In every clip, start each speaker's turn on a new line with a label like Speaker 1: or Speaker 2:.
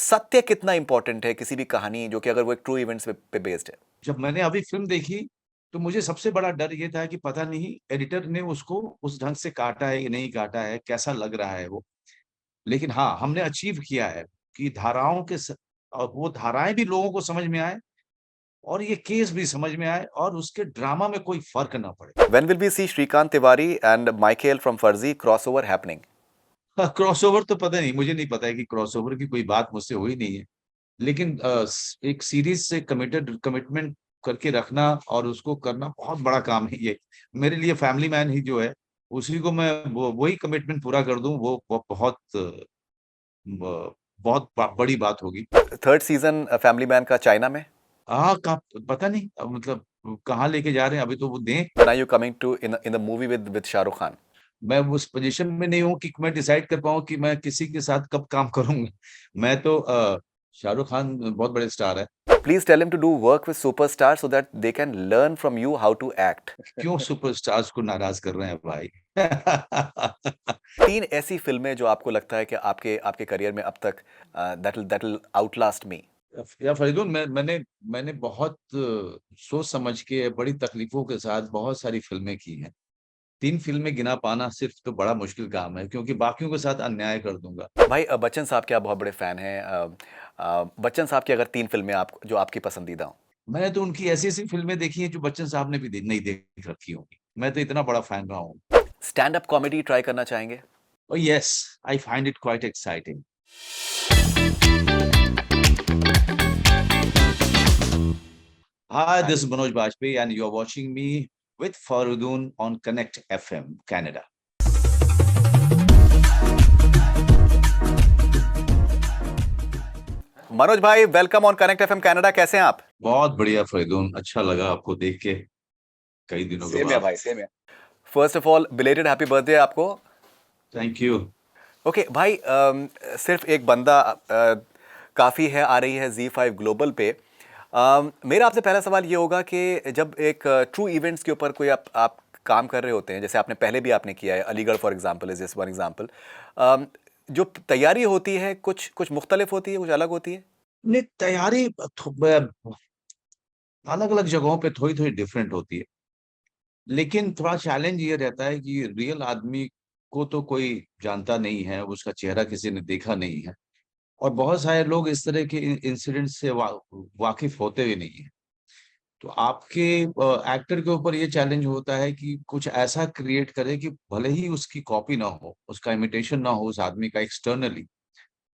Speaker 1: सत्य कितना इंपॉर्टेंट है किसी भी कहानी जो कि अगर वो एक ट्रू इवेंट्स पे बेस्ड है?
Speaker 2: जब मैंने अभी फिल्म देखी तो मुझे सबसे बड़ा डर ये था कि पता नहीं एडिटर ने उसको उस ढंग से काटा है या नहीं काटा है, कैसा लग रहा है वो। लेकिन हाँ, हमने अचीव किया है कि और वो धाराएं भी लोगों को समझ में आए और ये केस भी समझ में आए और उसके ड्रामा में कोई फर्क ना पड़े।
Speaker 1: When will we see Shrikant Tiwari and Michael from Farzi crossover happening?
Speaker 2: Crossover तो पता नहीं, मुझे नहीं पता है कि क्रॉसओवर की कोई बात मुझसे हुई नहीं है। लेकिन एक सीरीज से कमिटमेंट करके रखना और उसको करना बहुत बड़ा काम है ये। मेरे लिए फैमिली मैन ही जो है, उसी को मैं वही कमिटमेंट पूरा कर दूं, वो बहुत बड़ी बात होगी।
Speaker 1: थर्ड सीजन फैमिली मैन का चाइना में?
Speaker 2: हाँ, का पता नहीं, मतलब कहाँ लेके जा रहे हैं, अभी तो वो दें।
Speaker 1: When are you coming to in the movie with Shah Rukh Khan?
Speaker 2: मैं उस पोजीशन में नहीं हूँ कि मैं डिसाइड कर पाऊँ कि मैं किसी के साथ कब काम करूंगा। मैं तो शाहरुख खान बहुत बड़े स्टार है।
Speaker 1: Please tell him to do work with superstars so that they can learn from you how to act.
Speaker 2: क्यों सुपरस्टार्स को नाराज कर रहे हैं भाई?
Speaker 1: तीन ऐसी फिल्में जो आपको लगता है कि आपके आपके करियर में अब तक that will outlast me.
Speaker 2: या फरीदुल, मैंने मैंने बहुत सोच समझ के बड़ी तकलीफों के साथ बहुत सारी फिल्में की हैं। 3 फिल्में गिना पाना सिर्फ तो बड़ा मुश्किल काम है, क्योंकि बाकियों के साथ अन्याय कर दूंगा।
Speaker 1: भाई बच्चन साहब के आप बहुत बड़े फैन हैं। बच्चन साहब की अगर तीन फिल्में आप जो आपकी पसंदीदा हो?
Speaker 2: मैंने तो उनकी ऐसी ऐसी फिल्में देखी हैं जो बच्चन साहब ने भी नहीं देख रखी होंगी। मैं तो इतना बड़ा फैन रहा हूँ।
Speaker 1: स्टैंड अप कॉमेडी ट्राई करना चाहेंगे?
Speaker 2: और yes, I find it quite exciting. Hi, this is Manoj Bajpayee, and you're watching me with Farudun on Connect FM, Canada.
Speaker 1: Manoj भाई, welcome on Connect FM Canada. कैसे हैं आप?
Speaker 2: बहुत बढ़िया फरीदून, अच्छा लगा आपको देख के कई दिनों के
Speaker 1: सेम है
Speaker 2: बाद।
Speaker 1: भाई, सेम है। First of all belated happy birthday आपको।
Speaker 2: Thank you.
Speaker 1: ओके भाई, सिर्फ एक बंदा काफ़ी है आ रही है Z5 ग्लोबल पे। मेरा आपसे पहला सवाल ये होगा कि जब एक ट्रू इवेंट्स के ऊपर कोई आप काम कर रहे होते हैं, जैसे आपने पहले भी आपने किया है, Aligarh for example is just one example, जो तैयारी होती है कुछ कुछ मुख्तलिफ होती है, कुछ अलग होती है?
Speaker 2: नहीं, तैयारी अलग अलग जगहों पे थोड़ी थोड़ी डिफरेंट होती है, लेकिन थोड़ा चैलेंज ये रहता है कि रियल आदमी को तो कोई जानता नहीं है, उसका चेहरा किसी ने देखा नहीं है, और बहुत सारे लोग इस तरह के इंसिडेंट से वाकिफ होते भी नहीं है। तो आपके एक्टर के ऊपर ये चैलेंज होता है कि कुछ ऐसा क्रिएट करे कि भले ही उसकी कॉपी ना हो, उसका इमिटेशन ना हो उस आदमी का एक्सटर्नली,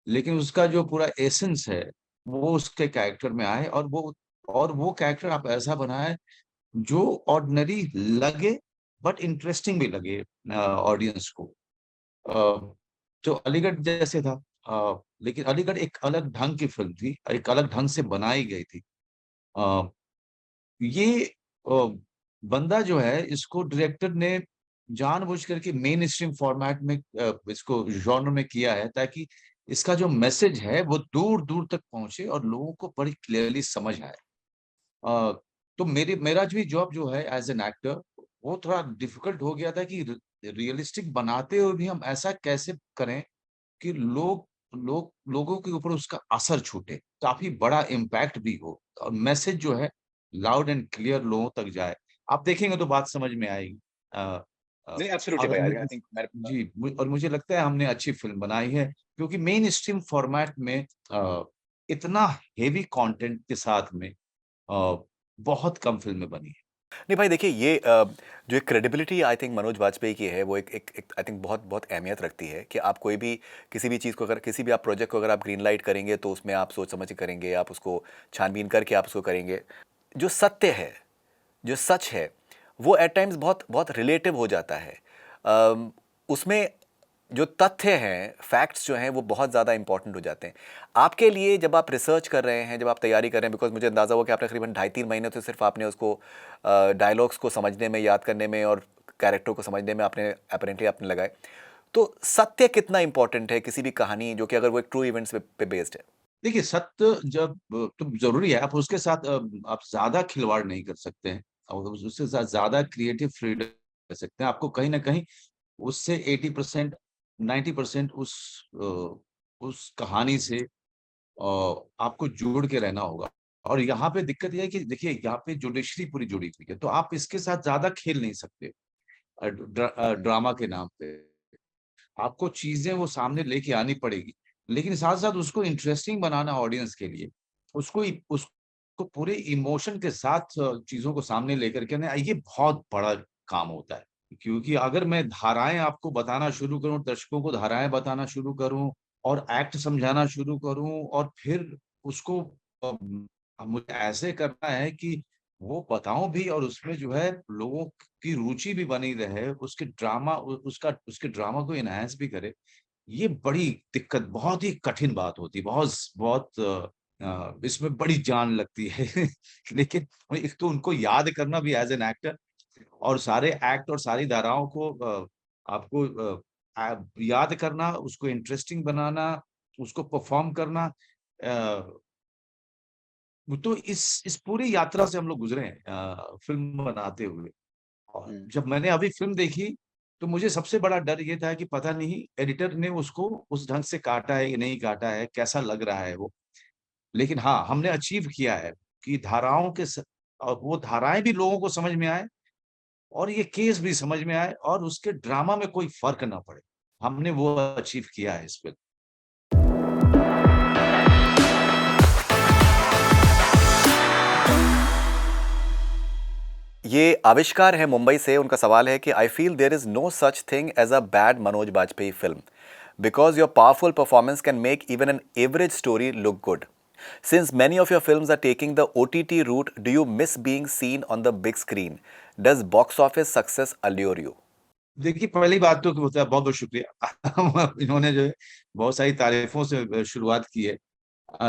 Speaker 2: लेकिन उसका जो पूरा एसेंस है वो उसके कैरेक्टर में आए, और वो कैरेक्टर आप ऐसा बनाए जो ऑर्डिनरी लगे बट इंटरेस्टिंग भी लगे ऑडियंस को। जो अलीगढ़ जैसे था, लेकिन अलीगढ़ एक अलग ढंग की फिल्म थी, एक अलग ढंग से बनाई गई थी। ये बंदा जो है, इसको डायरेक्टर ने जानबूझ करके मेन स्ट्रीम फॉर्मेट में इसको जॉनर में किया है, ताकि इसका जो मैसेज है वो दूर दूर तक पहुंचे और लोगों को बड़ी क्लियरली समझ आए। अ, तो मेरा भी जॉब जो है एज एन एक्टर, वो थोड़ा डिफिकल्ट हो गया था कि रियलिस्टिक बनाते हुए भी हम ऐसा कैसे करें कि लोगों के ऊपर उसका असर छूटे, काफी बड़ा इम्पैक्ट भी हो, और मैसेज जो है लाउड एंड क्लियर लोगों तक जाए। आप देखेंगे तो बात समझ में आएगी। अ,
Speaker 1: नहीं, एब्सोल्युटली
Speaker 2: अगर
Speaker 1: भाई, आई थिंक मैं
Speaker 2: और मुझे लगता है हमने अच्छी फिल्म बनाई है, क्योंकि मेन स्ट्रीम फॉर्मेट में इतना हेवी कंटेंट के साथ में बहुत कम फिल्में बनी है।
Speaker 1: नहीं भाई, देखिए ये जो एक credibility I think Manoj Vajpayee की है, वो एक आई थिंक बहुत बहुत अहमियत रखती है कि आप कोई भी किसी भी चीज़ को, अगर किसी भी आप प्रोजेक्ट को अगर आप ग्रीन लाइट करेंगे तो उसमें आप सोच समझ के करेंगे, आप उसको छानबीन करके आप उसको करेंगे। जो सत्य है, जो सच है, वो एट टाइम्स बहुत बहुत रिलेटिव हो जाता है। उसमें जो तथ्य हैं, फैक्ट्स जो हैं, वो बहुत ज़्यादा इंपॉर्टेंट हो जाते हैं आपके लिए जब आप रिसर्च कर रहे हैं, जब आप तैयारी कर रहे हैं। बिकॉज मुझे अंदाज़ा हुआ कि आपने करीबन 2.5-3 महीने तो सिर्फ आपने उसको डायलॉग्स को समझने में, याद करने में और कैरेक्टर को समझने में आपने अपेरेंटली आपने लगाए। तो सत्य कितना इंपॉर्टेंट है किसी भी कहानी जो कि अगर वो एक ट्रू इवेंट्स पे बेस्ड है?
Speaker 2: देखिए, सत्य जब तो जरूरी है, आप उसके साथ आप ज्यादा खिलवाड़ नहीं कर सकते हैं, और उसके साथ ज्यादा क्रिएटिव फ्रीडम कर सकते हैं। आपको कहीं ना कहीं उससे 80% 90% उस कहानी से आपको जोड़ के रहना होगा। और यहाँ पे दिक्कत ये है कि देखिए यहाँ पे जुडिशरी पूरी जुड़ी हुई है, तो आप इसके साथ ज़्यादा खेल नहीं सकते ड्रामा के नाम पे। आपको चीज़ें वो सामने लेके आनी पड़ेगी, लेकिन साथ-साथ उसको इंटरेस्टिंग बनाना ऑडियंस के लिए, उसको पूरे इमोशन के साथ चीज़ों को सामने लेकर के आना, ये बहुत बड़ा काम होता है। क्योंकि अगर मैं धाराएँ आपको बताना शुरू करूँ, दर्शकों को धाराएँ बताना शुरू करूँ और एक्ट समझाना शुरू करूँ और फिर उसको मुझे ऐसे करना है कि वो बताऊँ भी और उसमें जो है लोगों की रुचि भी बनी रहे, उसके ड्रामा को एनहांस भी करे। ये बड़ी दिक्कत बहुत ही कठिन बात होती है, बहुत इसमें बड़ी जान लगती है। लेकिन एक तो उनको याद करना भी एज़ एन एक्टर और सारे एक्ट और सारी धाराओं को आपको याद करना, उसको इंटरेस्टिंग बनाना, उसको परफ़ॉर्म करना तो इस पूरी यात्रा से हम लोग गुज़रे हैं फ़िल्म बनाते हुए। और
Speaker 1: हुँ।
Speaker 2: जब मैंने अभी फ़िल्म देखी, तो मुझे सबसे बड़ा डर ये था कि पता नहीं एडिटर ने उसको उस ढंग से काटा है या नहीं काटा है, कैसा लग रहा है वो। लेकिन हाँ, हमने अचीव किया है कि वो धाराएँ भी लोगों को समझ में आए और ये केस भी समझ में आए और उसके ड्रामा में कोई फ़र्क ना पड़े। हमने वो अचीव किया है इस फ़िल्म।
Speaker 1: ये आविष्कार है मुंबई से, उनका सवाल है कि I feel there is no such thing as a bad Manoj Bajpayee film because your powerful performance can make even an average story look good. Since many of your films are taking the OTT route, do you miss being seen on the big screen? Does box office success allure you?
Speaker 2: देखिए, पहली बात तो होता है बहुत-बहुत शुक्रिया। इन्होंने जो है बहुत सारी तारीफ़ों से शुरुआत की है।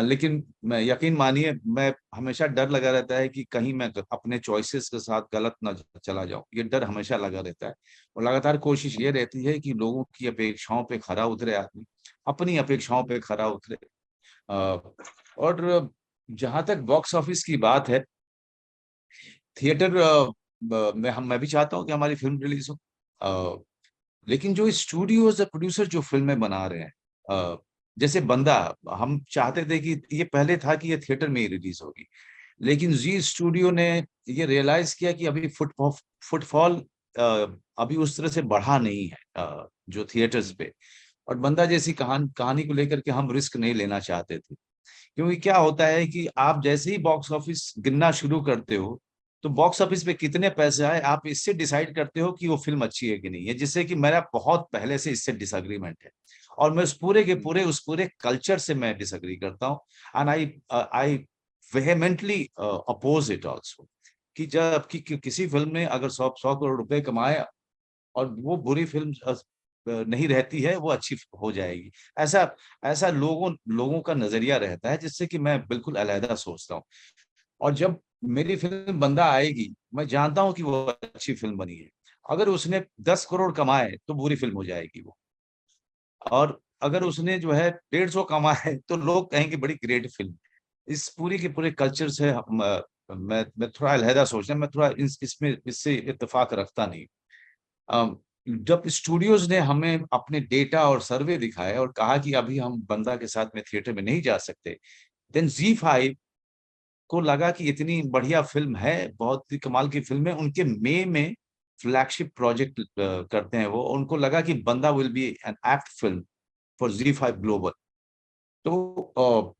Speaker 2: लेकिन मैं यकीन मानिए मैं हमेशा डर लगा रहता है कि कहीं मैं अपने चॉइसेस के साथ गलत ना चला जाऊँ। ये डर हमेशा लगा रहता है और लगातार कोशिश ये रहती है कि लोगों की अपेक्षाओं पे खरा उतरे आदमी, अपनी अपेक्षाओं पे खरा उतरे। अ, और जहाँ तक बॉक्स ऑफिस की बात है, थिएटर मैं भी चाहता हूँ कि हमारी फ़िल्म रिलीज़ हो। अ, लेकिन जो स्टूडियोज़ और प्रोड्यूसर जो फ़िल्में बना रहे हैं जैसे बंदा हम चाहते थे कि ये पहले था कि ये थिएटर में ही रिलीज़ होगी। लेकिन ज़ी स्टूडियो ने ये रियलाइज़ किया कि अभी फुटफॉल अभी उस तरह से बढ़ा नहीं है जो थिएटर्स पे और बंदा जैसी कहानी को लेकर के हम रिस्क नहीं लेना चाहते थे। क्योंकि क्या होता है कि आप जैसे ही बॉक्स ऑफिस गिनना शुरू करते हो, तो बॉक्स ऑफिस पे कितने पैसे आए, आप इससे डिसाइड करते हो कि वो फ़िल्म अच्छी है कि नहीं है, जिससे कि मेरा बहुत पहले से इससे डिसएग्रीमेंट है। और मैं उस पूरे कल्चर से मैं डिसएग्री करता हूँ and I vehemently oppose it also कि जब कि किसी फ़िल्म ने अगर 100 करोड़ रुपए कमाए और वो बुरी फ़िल्म नहीं रहती है, वो अच्छी हो जाएगी। ऐसा ऐसा लोगों का नज़रिया रहता है जिससे कि मैं बिल्कुल अलहदा सोचता हूँ। और जब मेरी फ़िल्म बंदा आएगी, मैं जानता हूँ कि वो अच्छी फ़िल्म बनी है। अगर उसने 10 करोड़ कमाए तो बुरी फ़िल्म हो जाएगी वो। और अगर उसने जो है 150 कमाए तो लोग कहेंगे बड़ी ग्रेट फ़िल्म। इस पूरी के पूरे कल्चर से मैं थोड़ा अलहदा सोचता हूँ, मैं थोड़ा इससे इत्तेफ़ाक रखता नहीं। अ, जब स्टूडियोज़ ने हमें अपने डेटा और सर्वे दिखाए और कहा कि अभी हम बंदा के साथ में थिएटर में नहीं जा सकते, देन ज़ी5 को लगा कि इतनी बढ़िया फ़िल्म है, बहुत ही कमाल की फ़िल्म है, उनके मई में फ्लैगशिप प्रोजेक्ट करते हैं वो, उनको लगा कि बंदा will be an apt film for Zee5 global. तो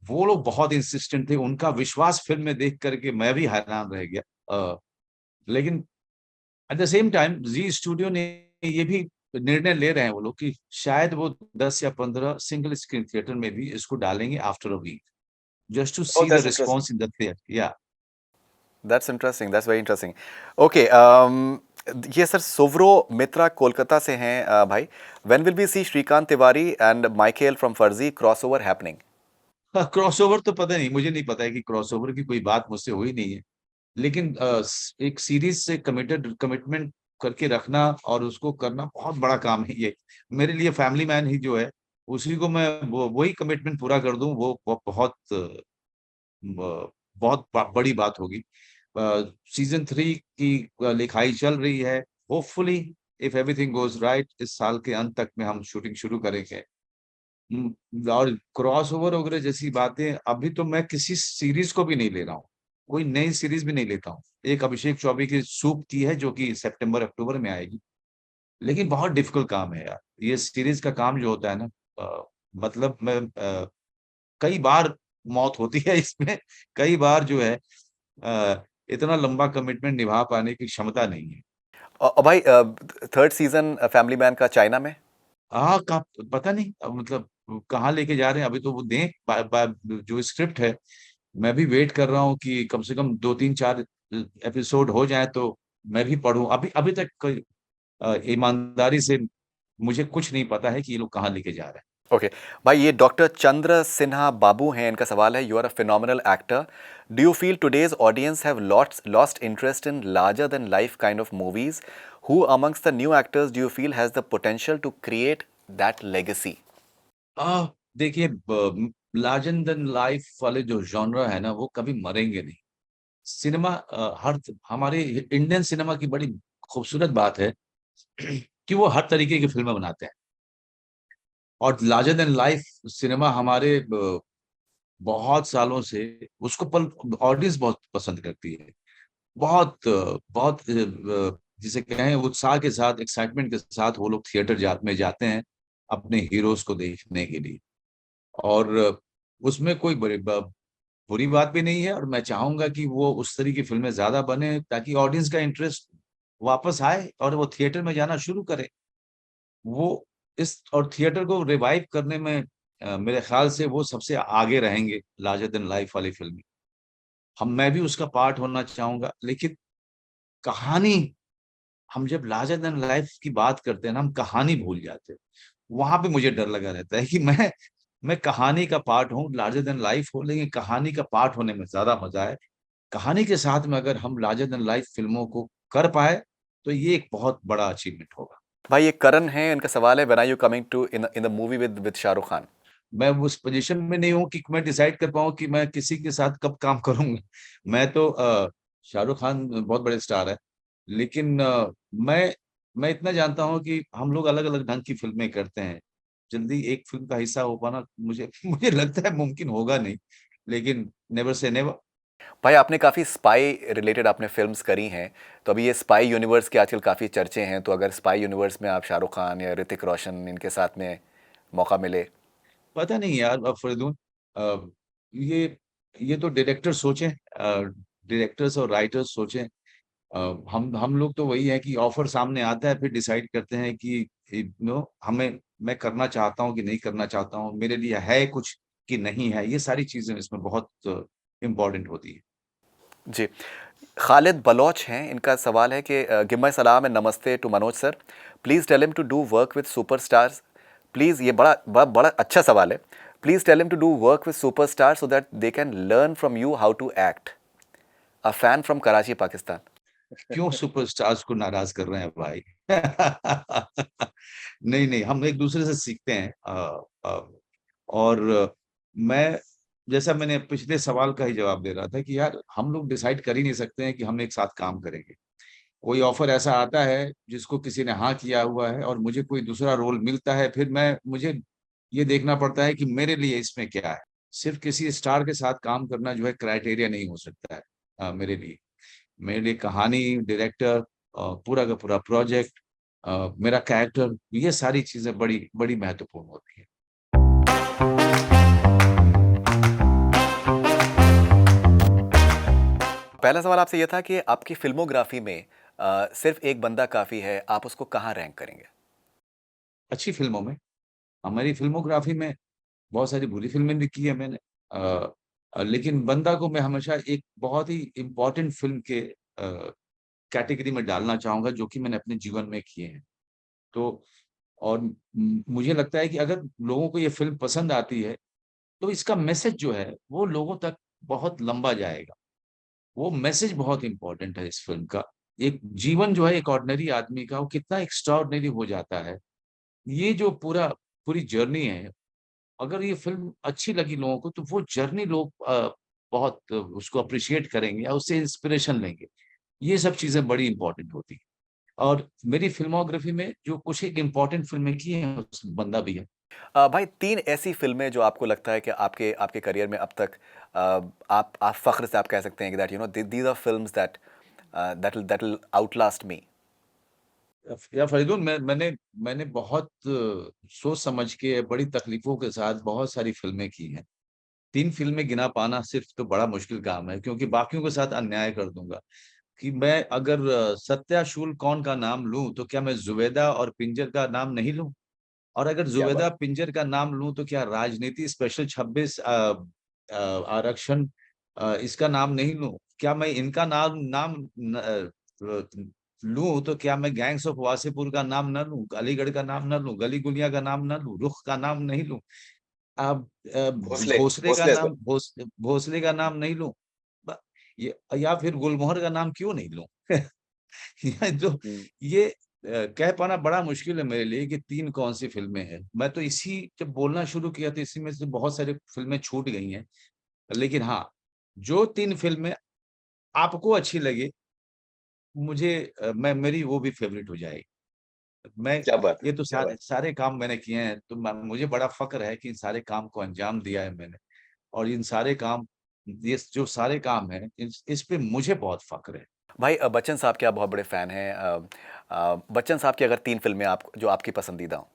Speaker 2: वो लोग बहुत इंसिस्टेंट थे, उनका विश्वास फ़िल्म में देख कर के मैं भी हैरान रह गया। लेकिन at the same time Zee studio ने ये भी निर्णय ले रहे हैं वो लोग कि शायद वो 10 या 15 सिंगल स्क्रीन थिएटर में भी इसको डालेंगे after a week, just to
Speaker 1: Oh,
Speaker 2: see the
Speaker 1: that's interesting.
Speaker 2: Response in the theatre या
Speaker 1: That's interesting. That's very interesting. Okay. ये सर सोवरो मित्रा कोलकाता से हैं भाई. When will we see Shrikant Tiwari and Michael from Farzi crossover happening?
Speaker 2: Crossover तो पता नहीं, मुझे नहीं पता है कि क्रॉसओवर की कोई बात मुझसे हुई नहीं है। लेकिन एक सीरीज़ से कमिटमेंट करके रखना और उसको करना बहुत बड़ा काम है ये। मेरे लिए फैमिली मैन ही जो है, उसी को मैं वो वही कमिटमेंट पूरा कर दूँ, वो बहुत ब बहुत ब बड़ी बात होगी। सीज़न 3 की लिखाई चल रही है। Hopefully if everything goes right इस साल के अंत तक में हम शूटिंग शुरू करेंगे। और क्रॉसओवर वगैरह जैसी बातें अभी तो मैं किसी सीरीज को भी नहीं ले रहा हूँ, कोई नई सीरीज भी नहीं लेता हूँ। एक अभिषेक चौबे की सूप की है जो कि सितंबर अक्टूबर में आएगी, लेकिन बहुत डिफिकल्ट काम है यार ये सीरीज का काम जो होता है ना। मतलब मैं कई बार मौत होती है इसमें, कई बार जो है इतना लंबा कमिटमेंट निभा पाने की क्षमता नहीं है।
Speaker 1: और भाई थर्ड सीजन फैमिली मैन का चाइना में?
Speaker 2: हाँ का पता नहीं मतलब कहाँ लेके जा रहे हैं अभी तो वो दें जो स्क्रिप्ट है। मैं भी वेट कर रहा हूँ कि कम से कम 2 3 4 एपिसोड हो जाए तो मैं भी पढ़ूं। अभी अभी तक ईमानदारी से मुझे कुछ नहीं पता है कि ये लोग कहाँ लेके जा रहे हैं।
Speaker 1: ओके भाई, ये डॉक्टर चंद्र सिन्हा बाबू हैं, इनका सवाल है, you are a phenomenal actor, do you feel today's audience have lost interest in larger than life kind of movies, who amongst the new actors do you feel has the potential to create that legacy?
Speaker 2: देखिए larger than life वाले जो genre है ना वो कभी मरेंगे नहीं। Cinema हर हमारे इंडियन सिनेमा की बड़ी खूबसूरत बात है कि वो हर तरीके की फिल्में बनाते हैं। और लार्जर देन लाइफ सिनेमा हमारे बहुत सालों से उसको पल ऑडियंस बहुत पसंद करती है। बहुत बहुत जिसे कहें उत्साह के साथ एक्साइटमेंट के साथ वो लोग थिएटर में जाते हैं अपने हीरोज को देखने के लिए। और उसमें कोई बुरी बात भी नहीं है और मैं चाहूंगा कि वो उस तरह की फिल्में ज्यादा बने ताकि ऑडियंस का इंटरेस्ट वापस आए और वो थिएटर में जाना शुरू करे। वो इस और थिएटर को रिवाइव करने में मेरे ख्याल से वो सबसे आगे रहेंगे लार्जर देन लाइफ वाली फिल्में। मैं भी उसका पार्ट होना चाहूंगा। लेकिन कहानी, हम जब लार्जर देन लाइफ की बात करते हैं ना हम कहानी भूल जाते हैं। वहां पे मुझे डर लगा रहता है कि मैं कहानी का पार्ट हूँ, लार्जर देन लाइफ हो लेकिन कहानी का पार्ट होने में ज्यादा मजा है। कहानी के साथ में अगर हम लार्जर देन लाइफ फिल्मों को कर पाए तो ये एक बहुत बड़ा अचीवमेंट होगा।
Speaker 1: भाई ये करण है, इनका सवाल है, when are you coming to in in the movie with Shahrukh Khan?
Speaker 2: मैं उस पोजीशन में नहीं हूँ कि मैं डिसाइड कर पाऊँ कि मैं किसी के साथ कब काम करूंगा। मैं तो शाहरुख खान बहुत बड़े स्टार है, लेकिन मैं इतना जानता हूँ कि हम लोग अलग अलग ढंग की फिल्में करते हैं। जल्दी एक फिल्म का हिस्सा हो पाना मुझे मुझे लगता है मुमकिन होगा नहीं, लेकिन नेवर से नेवर।
Speaker 1: भाई आपने काफ़ी स्पाई रिलेटेड आपने फिल्म्स करी हैं, तो अभी ये स्पाई यूनिवर्स के आजकल काफ़ी चर्चे हैं, तो अगर स्पाई यूनिवर्स में आप शाहरुख खान या ऋतिक रोशन इनके साथ में मौका मिले?
Speaker 2: पता नहीं यार अब फरीदून ये ये तो डायरेक्टर सोचें, डायरेक्टर्स और राइटर्स सोचें। हम लोग तो वही है कि ऑफर सामने आता है फिर डिसाइड करते हैं कि हमें मैं करना चाहता हूँ कि नहीं करना चाहता हूँ, मेरे लिए है कुछ कि नहीं है। ये सारी चीजें इसमें बहुत इम्पोर्टेंट होती है।
Speaker 1: जी। खालिद बलोच हैं, इनका सवाल है कि give my salaam and namaste to Manoj sir, please tell him to do work with superstars, please, ये बड़ा बड़ा बड़ा अच्छा सवाल है, please tell him to do work with superstar so that they can learn from you how to act, a fan from Karachi Pakistan.
Speaker 2: क्यों superstars को नाराज कर रहे हैं भाई? नहीं नहीं, हम एक दूसरे से सीखते हैं। और मैं जैसा मैंने पिछले सवाल का ही जवाब दे रहा था कि यार हम लोग डिसाइड कर ही नहीं सकते हैं कि हम एक साथ काम करेंगे। कोई ऑफर ऐसा आता है जिसको किसी ने हाँ किया हुआ है और मुझे कोई दूसरा रोल मिलता है, फिर मैं मुझे ये देखना पड़ता है कि मेरे लिए इसमें क्या है। सिर्फ किसी स्टार के साथ काम करना जो है क्राइटेरिया नहीं हो सकता है मेरे लिए। मेरे लिए कहानी, डायरेक्टर, पूरा का पूरा प्रोजेक्ट, मेरा कैरेक्टर, ये सारी चीजें बड़ी बड़ी महत्वपूर्ण होती है।
Speaker 1: पहला सवाल आपसे ये था कि आपकी फिल्मोग्राफी में सिर्फ एक बंदा काफ़ी है, आप उसको कहाँ रैंक करेंगे?
Speaker 2: अच्छी फिल्मों में, हमारी फिल्मोग्राफी में बहुत सारी बुरी फिल्में भी की है मैंने। लेकिन बंदा को मैं हमेशा एक बहुत ही इम्पोर्टेंट फिल्म के कैटेगरी में डालना चाहूंगा जो कि मैंने अपने जीवन में किए हैं। तो और मुझे लगता है कि अगर लोगों को ये फिल्म पसंद आती है तो इसका मैसेज जो है वो लोगों तक बहुत लंबा जाएगा। वो मैसेज बहुत इंपॉर्टेंट है इस फिल्म का। एक जीवन जो है एक ऑर्डिनरी आदमी का वो कितना एक्स्ट्राऑर्डिनरी हो जाता है। ये जो पूरी जर्नी है, अगर ये फिल्म अच्छी लगी लोगों को तो वो जर्नी लोग बहुत उसको अप्रिशिएट करेंगे या उससे इंस्पिरेशन लेंगे। ये सब चीजें बड़ी इंपॉर्टेंट होती हैं। और मेरी फिल्मोग्राफी में जो कुछ एक इम्पोर्टेंट फिल्में की हैं उसमें बंदा भी है।
Speaker 1: भाई 3 ऐसी फ़िल्में जो आपको लगता है कि आपके आपके करियर में अब तक आप फ़ख्र से आप कह सकते हैं कि that these are films that will outlast me.
Speaker 2: या फरीदुल मैंने मैंने बहुत सोच समझ के बड़ी तकलीफों के साथ बहुत सारी फ़िल्में की हैं। 3 फ़िल्में गिना पाना सिर्फ़ तो बड़ा मुश्किल काम है क्योंकि बाकियों के साथ अन्याय कर दूँगा। कि मैं अगर सत्या शुल कौन का नाम लूँ, तो क्या मैं ज़ुबैदा और पिंजर का नाम नहीं लूँ? और अगर
Speaker 1: क्या बात
Speaker 2: ज़ुबैदा पिंजर का नाम लूँ, तो क्या राजनीति स्पेशल 26 आरक्षण इसका नाम नहीं लूँ? क्या मैं इनका नाम नाम लूँ, तो क्या मैं गैंग्स ऑफ वासेपुर का नाम ना लूँ? अलीगढ़ का नाम ना लूँ? गली गुलिया का नाम ना लूँ? रुख का नाम नहीं लूँ? अब
Speaker 1: भोसले
Speaker 2: भोसले का
Speaker 1: भोसले as well।
Speaker 2: नाम भोसले का नाम नहीं लूँ? ब ये या फिर गुलमोहर का नाम क्यों नहीं लूँ? ये जो
Speaker 1: हुँ।
Speaker 2: ये कह पाना बड़ा मुश्किल है मेरे लिए कि 3 कौन-सी फ़िल्में हैं। मैं तो इसी जब बोलना शुरू किया तो इसी में से बहुत सारी फ़िल्में छूट गई हैं। लेकिन हाँ, जो 3 फ़िल्में आपको अच्छी लगे, मुझे मैं मेरी वो भी फ़ेवरेट हो जाएगी। मैं
Speaker 1: क्या बात है!
Speaker 2: ये तो
Speaker 1: क्या बात
Speaker 2: सारे सारे काम मैंने किए हैं, तो म मुझे बड़ा फ़क्र है कि इन सारे काम को अंजाम दिया है मैंने और इन सारे काम ये जो सारे काम हैं, इस पे मुझे बहुत फ़क्र है।
Speaker 1: भाई बच्चन साहब के आप बहुत बड़े फ़ैन हैं। बच्चन साहब की अगर 3 फ़िल्में आप जो आपकी पसंदीदा हों?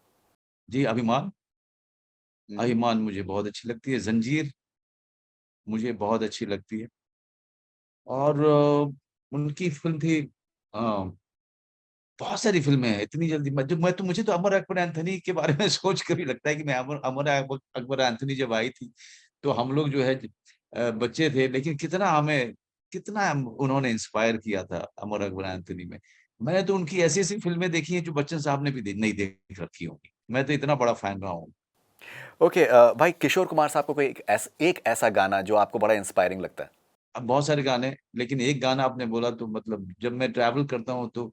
Speaker 2: जी, अभिमान
Speaker 1: हुँ, हुँ।
Speaker 2: अभिमान मुझे बहुत अच्छी लगती है, ज़ंजीर मुझे बहुत अच्छी लगती है और उनकी फ़िल्म थी अ, बहुत सारी फ़िल्में हैं, इतनी जल्दी मैं तो मुझे तो अमर अकबर एंथोनी के बारे में सोच के भी लगता है कि मैं अमर एंथोनी जब आई थी, तो हम लोग जो है बच्चे थे लेकिन कितना उन्होंने इंस्पायर किया था अमर अकबर एंथोनी में। मैंने तो उनकी ऐसी-ऐसी फ़िल्में देखी हैं जो बच्चन साहब ने भी नहीं देख रखी होंगी। मैं तो इतना बड़ा फ़ैन रहा हूँ।
Speaker 1: ओके भाई किशोर कुमार साहब का कोई एक ऐसा गाना जो आपको बड़ा इंस्पायरिंग लगता है?
Speaker 2: अब बहुत सारे गाने, लेकिन एक गाना आपने बोला तो मतलब जब मैं ट्रैवल करता हूँ तो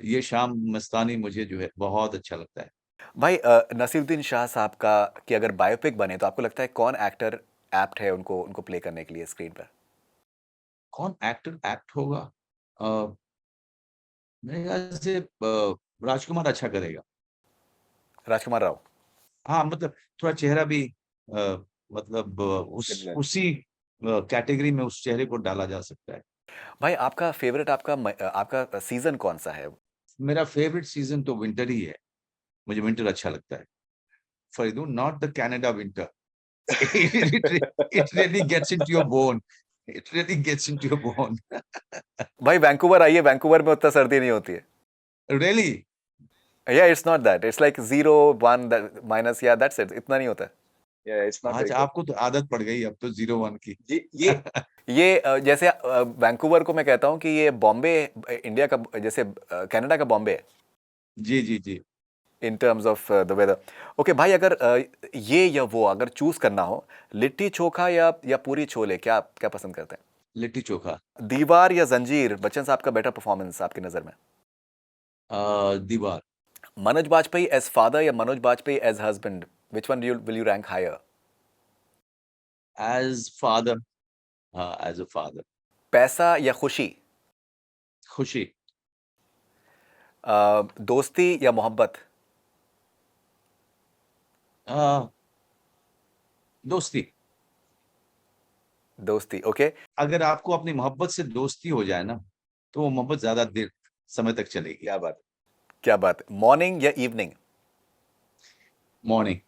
Speaker 2: ये शाम मस्तानी मुझे जो है बहुत अच्छा लगता है।
Speaker 1: भाई नसीरुद्दीन शाह साहब का की अगर बायोपिक बने तो आपको लगता है कौन एक्टर एप्ट है उनको उनको प्ले करने के लिए स्क्रीन पर?
Speaker 2: कौन एक्टर एक्ट होगा? अ, मेरे ख्याल से राजकुमार अच्छा करेगा।
Speaker 1: राजकुमार राव।
Speaker 2: हाँ, मतलब थोड़ा चेहरा भी मतलब
Speaker 1: सिमिलर।
Speaker 2: उसी कैटेगरी में उस चेहरे को डाला जा सकता है।
Speaker 1: भाई आपका फ़ेवरेट आपका सीज़न कौन-सा है?
Speaker 2: मेरा फेवरेट सीज़न तो विंटर ही है। मुझे विंटर अच्छा लगता है। फरीदू not the Canada winter. It it really gets into your bone. It really gets into your bone.
Speaker 1: भाई वैंकूवर आइए, वैंकूवर में उतना सर्दी नहीं होती है।
Speaker 2: Really?
Speaker 1: Yeah it's not that, it's like 0, 1 minus yeah that's it, इतना नहीं होता है। या इट्स नॉट वेरी
Speaker 2: अच्छा
Speaker 1: कोल्ड।
Speaker 2: आपको तो आदत पड़ गई अब तो 0-1 की।
Speaker 1: जी, ये जैसे वैंकूवर को मैं कहता हूँ कि ये बॉम्बे इंडिया का जैसे कनाडा का बॉम्बे है
Speaker 2: जी, जी, जी।
Speaker 1: In terms of the weather. Okay भाई अगर ये या वो अगर चूज करना हो, लिट्टी चोखा या पूरी छोले, क्या क्या पसंद करते हैं?
Speaker 2: लिट्टी चोखा।
Speaker 1: दीवार या जंजीर, बच्चन साहब का बेटर परफॉर्मेंस आपकी नज़र में?
Speaker 2: दीवार।
Speaker 1: मनोज बाजपेयी एज फादर या Manoj Bajpayee as husband, which one will you rank higher?
Speaker 2: As father. हाँ, एज़ अ फादर।
Speaker 1: पैसा या खुशी?
Speaker 2: खुशी।
Speaker 1: दोस्ती या मोहब्बत?
Speaker 2: अ, दोस्ती।
Speaker 1: दोस्ती, ओके।
Speaker 2: अगर आपको अपनी मोहब्बत से दोस्ती हो जाए ना, तो वो मोहब्बत ज़्यादा देर समय तक चलेगी।
Speaker 1: क्या बात है, क्या बात है, मॉर्निंग या इवनिंग?
Speaker 2: मॉर्निंग।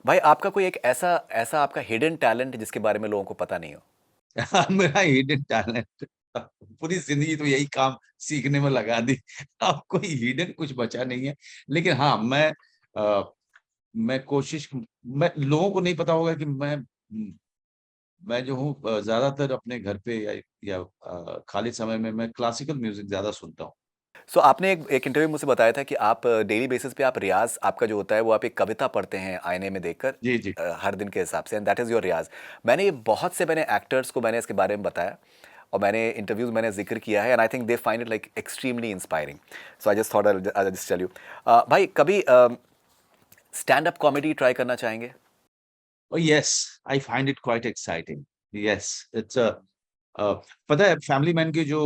Speaker 1: भाई आपका कोई एक ऐसा ऐसा आपका हिडन टैलेंट जिसके बारे में लोगों को पता नहीं हो?
Speaker 2: मेरा हिडन टैलेंट पूरी ज़िंदगी तो यही काम सीखने में लगा दी। अब कोई हिडन कुछ बचा नहीं है। लेकिन हाँ, मैं कोशिश मैं लोगों को नहीं पता होगा कि मैं जो हूँ ज़्यादातर अपने घर पे या खाली समय में मैं क्लासिकल म्यूज़िक ज़्यादा सुनता हूँ।
Speaker 1: सो आपने एक एक इंटरव्यू में मुझसे बताया था कि आप डेली बेसिस पे आप रियाज़ आपका जो होता है वो आप एक कविता पढ़ते हैं आईने में देखकर
Speaker 2: जी, जी।
Speaker 1: हर दिन के हिसाब से, एंड दैट इज़ योर रियाज़। मैंने ये बहुत से मैंने एक्टर्स को मैंने इसके बारे में बताया और मैंने इंटरव्यूज़ मैंने ज़िक्र किया है, and I think they find it like extremely inspiring. So I just thought I just tell you. भाई कभी स्टैंड अप कॉमेडी ट्राई करना चाहेंगे?
Speaker 2: Oh, yes, I find it quite exciting. Yes, it's a पता है family man के जो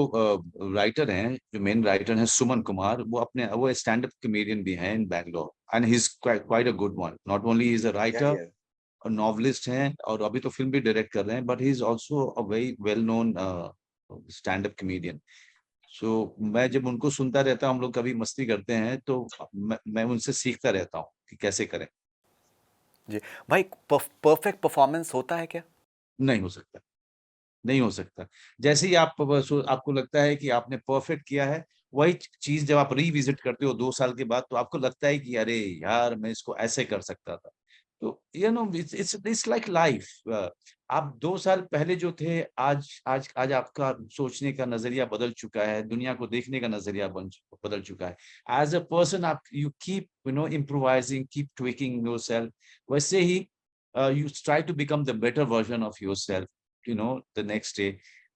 Speaker 2: writer हैं, जो मेन राइटर हैं सुमन कुमार, वो स्टैंड अप कॉमेडियन भी हैं in Bangalore, and he is quite a good one. Not only is a
Speaker 1: yeah
Speaker 2: writer
Speaker 1: या
Speaker 2: और नॉवलिस्ट हैं, और अभी तो फिल्म भी डायरेक्ट कर रहे हैं, but he is also a very well known stand up comedian. So मैं जब उनको सुनता रहता हूँ, हम लोग कभी मस्ती करते हैं, तो मैं उनसे सीखता रहता हूँ कि कैसे करें।
Speaker 1: जी। भाई परफेक्ट परफॉर्मेंस होता है क्या?
Speaker 2: नहीं हो सकता, नहीं हो सकता। जैसे ही आपको लगता है कि आपने परफेक्ट किया है, वही चीज जब आप रिविजिट करते हो 2 साल के बाद, तो आपको लगता है कि अरे यार, मैं इसको ऐसे कर सकता था। तो इट्स लाइक लाइफ। आप 2 साल पहले जो थे, आज आपका सोचने का नजरिया बदल चुका है, दुनिया को देखने का नजरिया बदल चुका है। एज अ पर्सन आप you keep improvising, keep tweaking your self. वैसे ही you try to become the better version of yourself, the next day.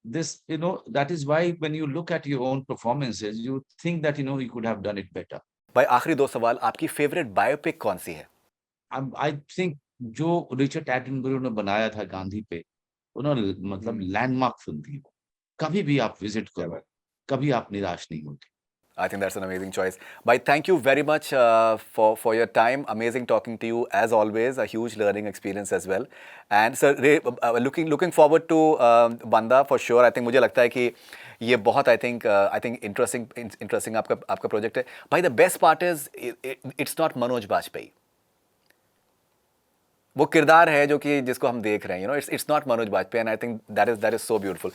Speaker 2: That is why when you look at your own performances, you think that, you could have done it better.
Speaker 1: भाई आखिरी दो सवाल, आपकी favourite biopic कौन सी है?
Speaker 2: I think जो Richard Attenborough ने बनाया था गांधी पे, उन्होंने मतलब लैंडमार्क फिल्म थी वो। कभी भी आप विजिट
Speaker 1: क्या
Speaker 2: करो,
Speaker 1: बात।
Speaker 2: कभी आप निराश नहीं होते।
Speaker 1: I think that's an amazing choice. Bhai, thank you very much for your time. Amazing talking to you as always. A huge learning experience as well. And sir, looking forward to Banda for sure. I think मुझे लगता है कि ये बहुत I think interesting आपका project है. Bhai, the best part is it's not Manoj Bajpayee. वो किरदार है जो कि जिसको हम देख रहे हैं. It's not Manoj Bajpayee, and I think that is so beautiful.